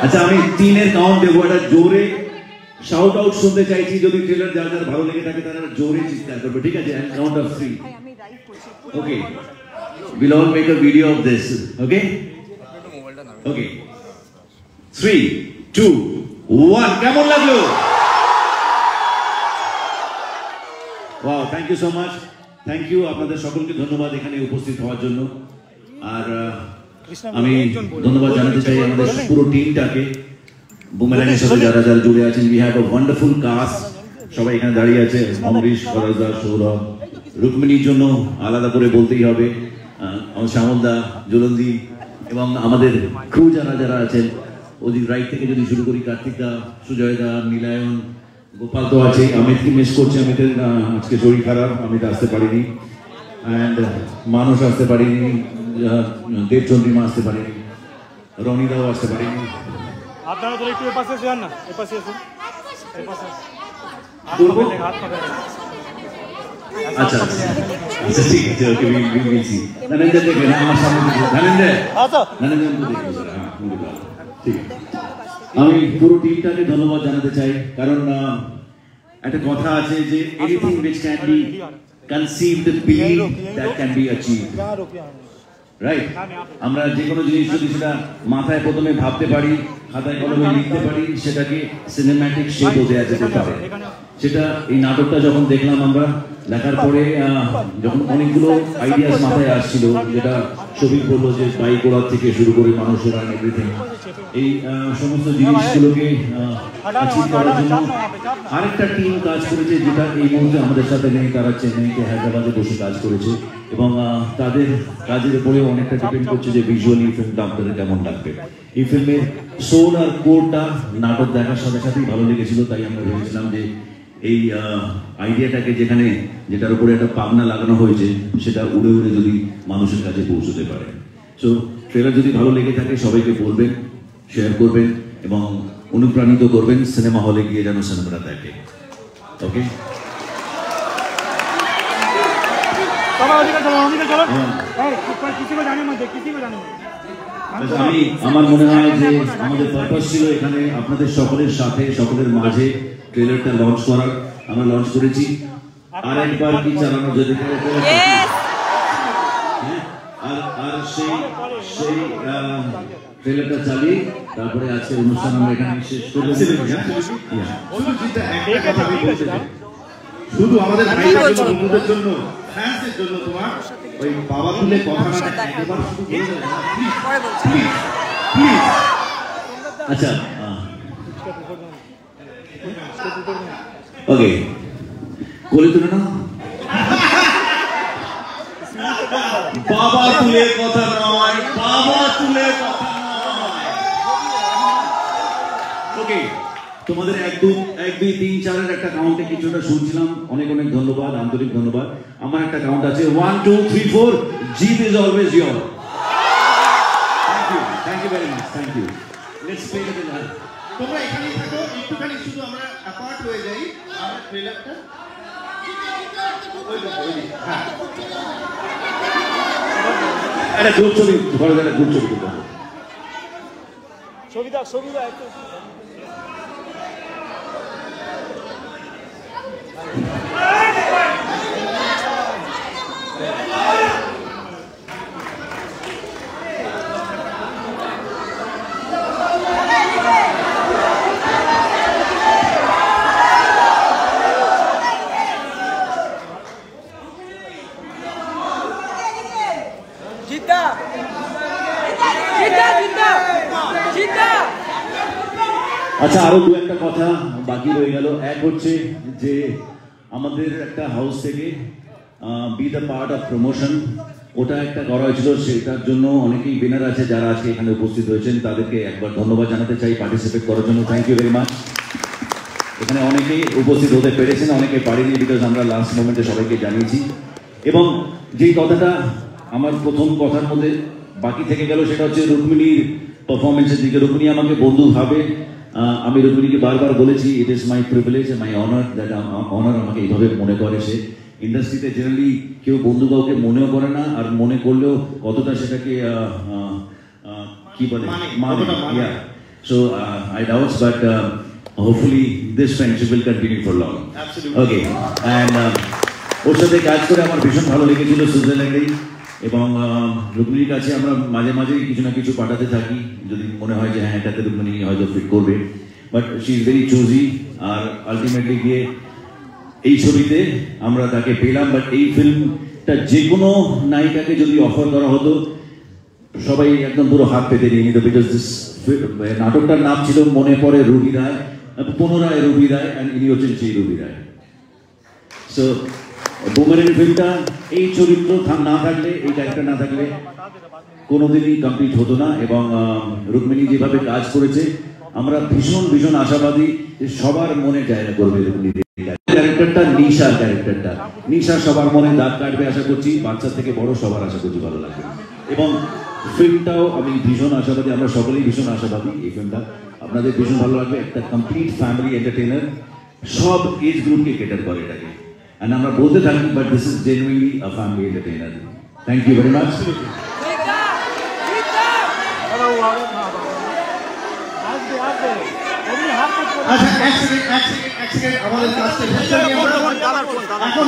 আচ্ছা আমি 3 এর কাউন্ট দেবো, একটা জোরে শাউট আউট শুনতে চাইছি, যদি ট্রেলার যার যার ভালো লেগে থাকে তারা জোরে চিৎকার করবে, ঠিক আছে? And count of 3. Okay, we'll all make a video of this. Okay, okay, 3, 2, 1. কেমন লাগলো? Wow, thank you so much. Thank you, আপনাদের সকলকে ধন্যবাদ এখানে উপস্থিত হওয়ার জন্য। আর আমি ধন্যবাদ জানাতে চাই আমাদের পুরো টিমটাকে, বুমেরাংয়ের সাথে যারা যারা জুড়ে আছেন। We have a wonderful cast, সবাই এখানে দাঁড়িয়ে আছে। অমরিশ, ফরাজদা, সৌরভ, রুক্মিণীর জন্য আলাদা করে বলতেই হবে, শ্যামলদা, জলন্দি, এবং আমাদের ক্রু যারা যারা আছেন ওদিক রাইট থেকে যদি শুরু করি, কার্তিকদা, সুজয়দা, নীলায়ন, গোপাল তো আছে। অমিতকে মিস করছে, অমিতের আজকে শরীর খারাপ, অমিত আসতে পারিনি। অ্যান্ড মানুষ আসতে পারিনি, দেবচন্দ্রিমা আসতে পারিনি, রনিদাও আসতে পারিনি। আপনারা তো একটু এপাশে যান না, এপাশে আসুন, এপাশে আচ্ছা আচ্ছা ঠিক আছে, ওকে বিলছি। ধনেন্দ্র দেখবেন আমার সামনে, ধনেন্দ্র ঠিক আছে। আমি পুরো টিমটাকে ধন্যবাদ জানাতে চাই, কারণ একটা কথা আছে যে anything which can be conceived believed that can be achieved, right? আমরা যে কোনো জিনিস যদি সেটা মাথায় প্রথমে ভাবতে পারি, খাতায় কলমে লিখতে পারি, সেটাকে সিনেম্যাটিক শেপও দেওয়া যেতে পারে। সেটা এই নাটকটা যখন দেখলাম আমরা, দেখার পরে যখন অনেকগুলো আইডিয়াস মাথায় আসছিল, যেটা ছবি বললো যে বাইক ওড়ার থেকে শুরু করে মানুষ ওড়ান, এভরিথিং, এই সমস্ত জিনিসগুলোকে অ্যাচিভ করার জন্য আরেকটা টিম কাজ করেছে, যেটা এই মুহূর্তে আমাদের সাথে নেই। তারা চেন্নাইতে, হায়দ্রাবাদে বসে কাজ করেছে, এবং তাদের কাজের উপরে অনেকটা ডিপেন্ড করছে যে ভিজুয়ালি ফিল্মটা আপনাদের কেমন লাগবে। এই ফিল্মের সোল আর কোরটা নাটক দেখার সাথে সাথেই ভালো লেগেছিল, তাই আমরা ভেবেছিলাম যে এই আইডিয়াটাকে যেখানে, যেটার উপরে একটা পাবনা লাগানো হয়েছে, সেটা উড়ে উড়ে যদি মানুষের কাছে পৌঁছতে পারে। সো ট্রেলার যদি ভালো লেগে থাকে সবাইকে বলবেন, শেয়ার করবেন এবং অনুপ্রাণিত করবেন সিনেমা হলে গিয়ে যেন সিনেমাটা দেখে। ওকে, আমি আমার মনে হয় যে আমাদের পারপাস ছিল এখানে আপনাদের সকলের সাথে, সকলের মাঝে ট্রেলারটা লঞ্চ করার। আমরা লঞ্চ করেছি, আর একবার কি চালানো যেতে পারে, আর সেই ট্রেলারটা চালিয়ে তারপরে আজকে অনুষ্ঠান আমরা এখানে শেষ করে শুধু আমাদের বন্ধুদের জন্য, ফ্যান্সের জন্য, তোমার ওই বাবা তুলে কথা না একবার শুধু বলে দেবে, প্লিজ। আচ্ছা, ওকে, কোলে তুলে না, বাবা তুলে কথা নয়, বাবা তুলে কথা নয়। ওকে, তোমাদের 1, 2, 3, 4 একটা কাউন্টে কিছুটা শুনছিলাম। অনেক অনেক ধন্যবাদ, আন্তরিক ধন্যবাদ। আমার একটা কাউন্ট আছে 1, 2, 3, 4। জিত is always your. Thank you very much, thank you. Let's play it. তোমরা এখানেই থাকো, একটুখানি শুধু আমরা অ্যাপার্ট হয়ে যাই। আমরা ট্রেলারটা হ্যাঁ, একটা গ্রুপ ছবি, বড় একটা গ্রুপ ছবি তুলতে হবে। ছবিটা একটু আচ্ছা, আরো দু একটা কথা বাকি রয়ে গেল। এক হচ্ছে যে আমাদের একটা হাউস থেকে B the part of promotion, ওটা একটা করা হয়েছিল। সেটার জন্য অনেকেই উইনার আছে যারা আজকে এখানে উপস্থিত হয়েছেন, তাদেরকে একবার ধন্যবাদ জানাতে চাই পার্টিসিপেট করার জন্য। Thank you very much. এখানে অনেকেই উপস্থিত হতে পেরেছেন, অনেকে পারেনি, বিকজ আমরা লাস্ট মোমেন্টে সবাইকে জানিয়েছি। এবং যেই কথাটা আমার প্রথম কথার মধ্যে বাকি থেকে গেল, সেটা হচ্ছে রুক্মিণীর পারফরমেন্সের দিকে। রুক্মিণী আমাকে বন্ধু ভাবে। আমি রুক্মিণীকে বারবার বলেছি, it is my privilege, my honour, that honour আমাকে এইভাবে মনে করে। সে ইন্ডাস্ট্রিতে জেনারেলি কেউ বন্ধু কাউকে মনেও করে না, আর মনে করলেও কতটা সেটাকে কি বলে, So I doubt, but hopefully this friendship will continue for long. Absolutely. Okay, and ওর সাথে কাজ করে আমার ভীষণ ভালো লেগেছিল সুইজারল্যান্ডেই, এবং রুক্মিণীর কাছে আমরা মাঝে মাঝে কিছু না কিছু পাঠাতে থাকি যদি মনে হয় যে হ্যাঁ এটাতে রুক্মিণী হয়তো ফিট করবে, but she is very choosy. আর আলটিমেটলি গিয়ে এই ছবিতে আমরা তাকে পেলাম। বাট এই ফিল্মটা যে কোনো নায়িকাকে যদি অফার করা হতো সবাই একদম পুরো হাত পেতে নিয়ে নিত, বিকজ দিস নাটকটার নাম ছিল মনে পড়ে রবি রায়, পুনরায় রবি রায়, অ্যান্ড ইনি হচ্ছেন সেই রবি রায়। সো বুমারের ফিল্মটা এই চরিত্র না থাকলে, এই ক্যারেক্টার না থাকলে কোনোদিনই কমপ্লিট হতো না। এবং রুক্মিণী যেভাবে কাজ করেছে আমরা ভীষণ ভীষণ আশাবাদী যে সবার মনে জায়গা করবে রুক্মিণীর ক্যারেক্টারটা। নিশার ক্যারেক্টারটা, নিশা সবার মনে দাগ কাটবে আশা করছি, বাচ্চা থেকে বড় সবার আশা করছি ভালো লাগবে। এবং ফিল্মটাও আমি ভীষণ আশাবাদী, আমরা সকলেই ভীষণ আশাবাদী এই ফিল্মটা আপনাদের ভীষণ ভালো লাগবে। একটা কমপ্লিট ফ্যামিলি এন্টারটেইনার, সব এজ গ্রুপকে কেটার করে এটাকে, and আমরা বলতে থাকি, but this is genuinely a family entertainer. Thank you very much. আচ্ছা, এক সেকেন্ড আমাদের কাজটা শেষ করি আমরা। এখন